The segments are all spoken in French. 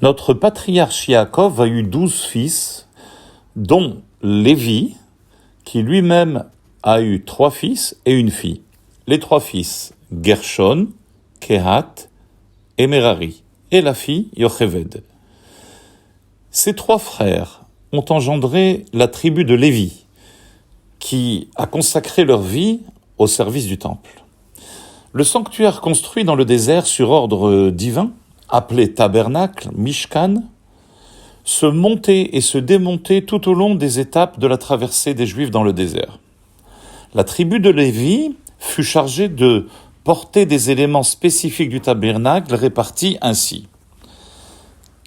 Notre patriarche Yaakov a eu 12 fils, dont Lévi, qui lui-même a eu 3 fils et une fille. Les 3 fils, Gershon, Kehat et Merari, et la fille, Yocheved. Ces 3 frères ont engendré la tribu de Lévi, qui a consacré leur vie au service du temple. Le sanctuaire construit dans le désert sur ordre divin, appelé tabernacle, Mishkan, se montait et se démontait tout au long des étapes de la traversée des Juifs dans le désert. La tribu de Lévi fut chargée de porter des éléments spécifiques du tabernacle répartis ainsi.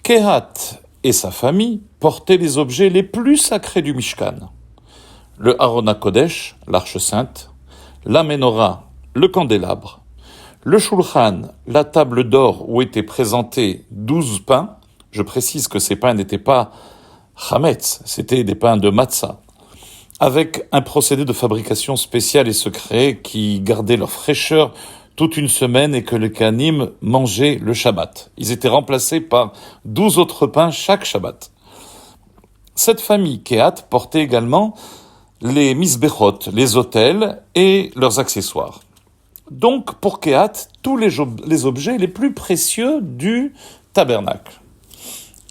Kehat et sa famille portaient les objets les plus sacrés du Mishkan. Le Aron HaKodesh, l'arche sainte, la Ménorah, le candélabre, le Shulchan, la table d'or où étaient présentés 12 pains. Je précise que ces pains n'étaient pas chametz, c'était des pains de matzah, avec un procédé de fabrication spécial et secret qui gardait leur fraîcheur toute une semaine et que les Kohanim mangeaient le Shabbat. Ils étaient remplacés par 12 autres pains chaque Shabbat. Cette famille Kehat portait également les misbechot, les autels et leurs accessoires. Donc, pour Kehat, tous les objets les plus précieux du tabernacle.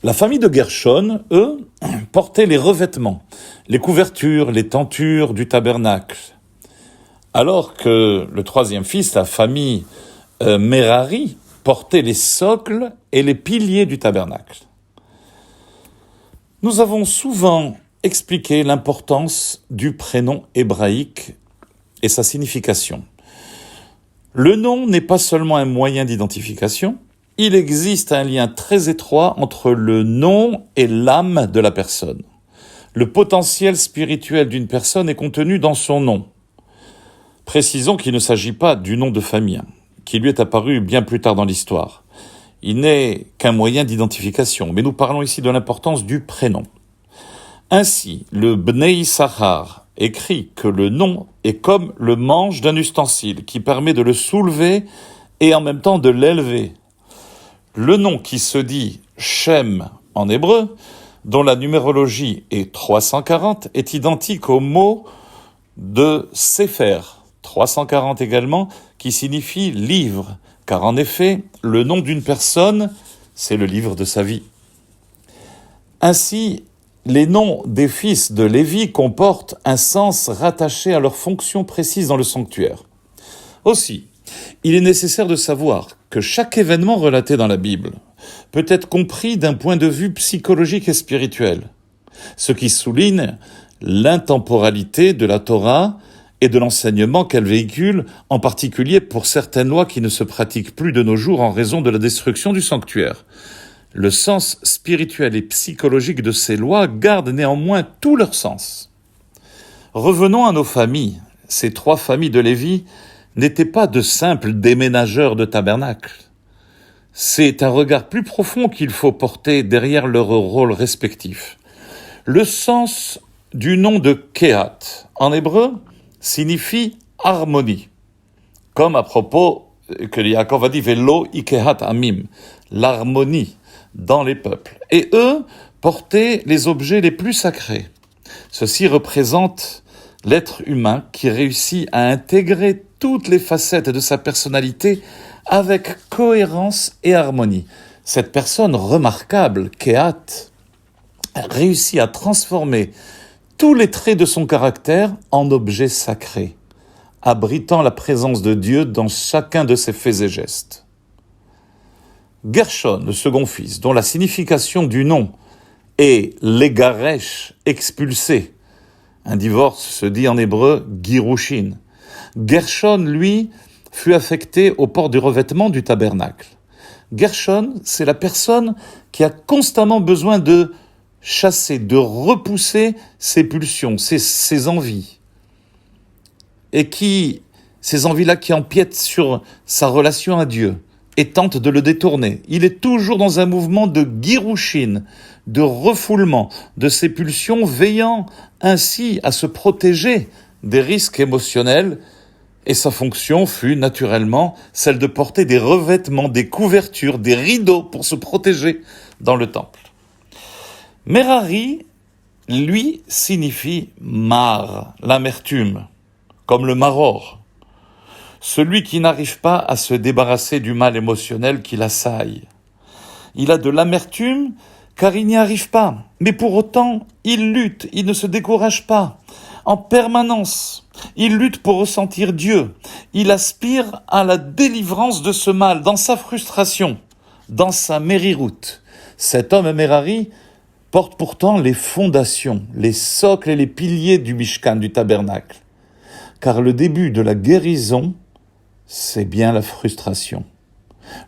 La famille de Gershon, eux, portait les revêtements, les couvertures, les tentures du tabernacle. Alors que le 3e fils, la famille Merari, portait les socles et les piliers du tabernacle. Nous avons souvent expliqué l'importance du prénom hébraïque et sa signification. Le nom n'est pas seulement un moyen d'identification, il existe un lien très étroit entre le nom et l'âme de la personne. Le potentiel spirituel d'une personne est contenu dans son nom. Précisons qu'il ne s'agit pas du nom de famille, qui lui est apparu bien plus tard dans l'histoire. Il n'est qu'un moyen d'identification, mais nous parlons ici de l'importance du prénom. Ainsi, le Bnei Issachar écrit que le nom est comme le manche d'un ustensile qui permet de le soulever et en même temps de l'élever. Le nom qui se dit Shem en hébreu, dont la numérologie est 340, est identique au mot de Sefer, 340 également, qui signifie livre, car en effet, le nom d'une personne, c'est le livre de sa vie. Ainsi, les noms des fils de Lévi comportent un sens rattaché à leur fonction précise dans le sanctuaire. Aussi, il est nécessaire de savoir que chaque événement relaté dans la Bible peut être compris d'un point de vue psychologique et spirituel, ce qui souligne l'intemporalité de la Torah et de l'enseignement qu'elle véhicule, en particulier pour certaines lois qui ne se pratiquent plus de nos jours en raison de la destruction du sanctuaire. Le sens spirituel et psychologique de ces lois garde néanmoins tout leur sens. Revenons à nos familles. Ces 3 familles de Lévi n'étaient pas de simples déménageurs de tabernacle. C'est un regard plus profond qu'il faut porter derrière leurs rôles respectifs. Le sens du nom de Kehat, en hébreu, signifie harmonie. Comme à propos que Yaakov a dit « Velo ikehat amim », l'harmonie dans les peuples. Et eux portaient les objets les plus sacrés. Ceci représente l'être humain qui réussit à intégrer toutes les facettes de sa personnalité avec cohérence et harmonie. Cette personne remarquable, Kehat, réussit à transformer tous les traits de son caractère en objets sacrés, abritant la présence de Dieu dans chacun de ses faits et gestes. Gershon, le second fils, dont la signification du nom est l'égaresh, expulsé. Un divorce se dit en hébreu girushin. Gershon, lui, fut affecté au port du revêtement du tabernacle. Gershon, c'est la personne qui a constamment besoin de chasser, de repousser ses pulsions, ses envies. Et ces envies-là qui empiètent sur sa relation à Dieu et tentent de le détourner. Il est toujours dans un mouvement de girushin, de refoulement de ses pulsions, veillant ainsi à se protéger des risques émotionnels. Et sa fonction fut naturellement celle de porter des revêtements, des couvertures, des rideaux pour se protéger dans le temple. Merari, lui, signifie mar, l'amertume, comme le maror, celui qui n'arrive pas à se débarrasser du mal émotionnel qui l'assaille. Il a de l'amertume car il n'y arrive pas, mais pour autant, il lutte, il ne se décourage pas. En permanence, il lutte pour ressentir Dieu. Il aspire à la délivrance de ce mal, dans sa frustration, dans sa mériroute. Cet homme Merari porte pourtant les fondations, les socles et les piliers du Mishkan, du tabernacle. Car le début de la guérison, c'est bien la frustration.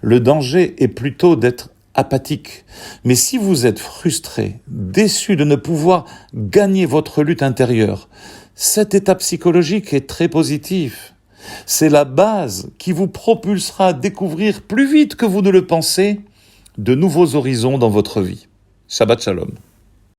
Le danger est plutôt d'être apathique. Mais si vous êtes frustré, déçu de ne pouvoir gagner votre lutte intérieure, cet état psychologique est très positif. C'est la base qui vous propulsera à découvrir plus vite que vous ne le pensez de nouveaux horizons dans votre vie. Shabbat Shalom.